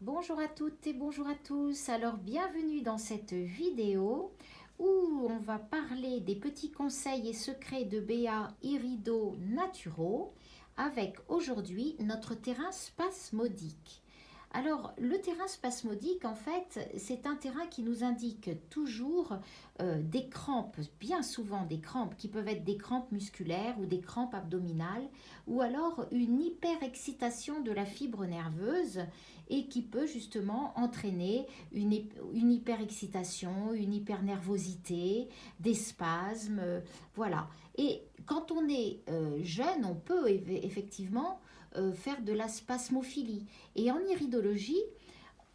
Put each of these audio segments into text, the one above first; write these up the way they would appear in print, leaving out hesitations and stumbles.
Bonjour à toutes et bonjour à tous. Alors bienvenue dans cette vidéo où on va parler des petits conseils et secrets de Béa Irido Naturo avec aujourd'hui notre terrain spasmodique. Alors le terrain spasmodique en fait c'est un terrain qui nous indique toujours des crampes, bien souvent des crampes qui peuvent être des crampes musculaires ou des crampes abdominales ou alors une hyperexcitation de la fibre nerveuse et qui peut justement entraîner une hyperexcitation, une hypernervosité, des spasmes, voilà. Et quand on est jeune, on peut effectivement faire de la spasmophilie. Et en iridologie,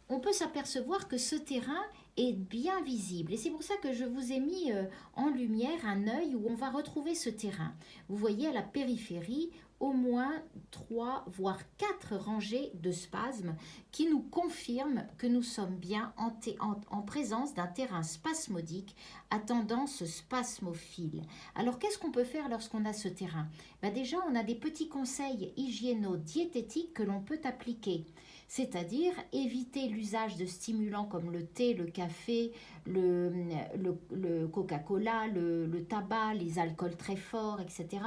on peut s'apercevoir que ce terrain est bien visible. Et c'est pour ça que je vous ai mis en lumière un œil où on va retrouver ce terrain. Vous voyez à la périphérie au moins 3 voire 4 rangées de spasmes qui nous confirment que nous sommes bien en présence d'un terrain spasmodique à tendance spasmophile. Alors qu'est-ce qu'on peut faire lorsqu'on a ce terrain? Déjà, on a des petits conseils hygiéno-diététiques que l'on peut appliquer, c'est-à-dire éviter l'usage de stimulants comme le thé, le café, le Coca-Cola, le tabac, les alcools très forts, etc.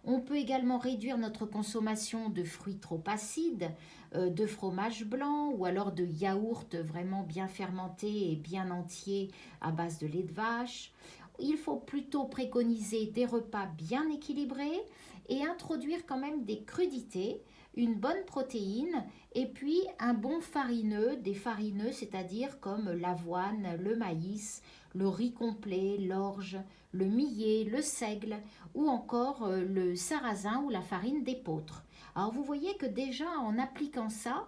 On peut également réduire notre consommation de fruits trop acides, de fromage blanc ou alors de yaourts vraiment bien fermentés et bien entiers à base de lait de vache. Il faut plutôt préconiser des repas bien équilibrés et introduire quand même des crudités, une bonne protéine et puis un bon farineux, des farineux, c'est-à-dire comme l'avoine, le maïs, le riz complet, l'orge, le millet, le seigle ou encore le sarrasin ou la farine d'épeautre. Alors vous voyez que déjà en appliquant ça,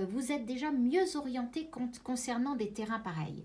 vous êtes déjà mieux orienté concernant des terrains pareils.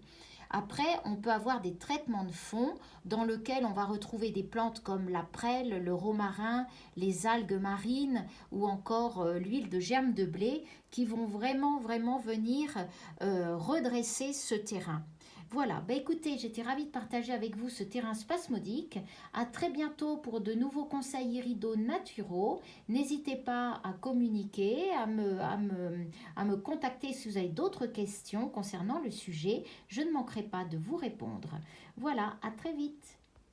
Après, on peut avoir des traitements de fond dans lesquels on va retrouver des plantes comme la prêle, le romarin, les algues marines ou encore l'huile de germe de blé qui vont vraiment venir redresser ce terrain. Voilà, écoutez, j'étais ravie de partager avec vous ce terrain spasmodique. À très bientôt pour de nouveaux conseils irido naturaux. N'hésitez pas à communiquer, à me contacter si vous avez d'autres questions concernant le sujet. Je ne manquerai pas de vous répondre. Voilà, à très vite.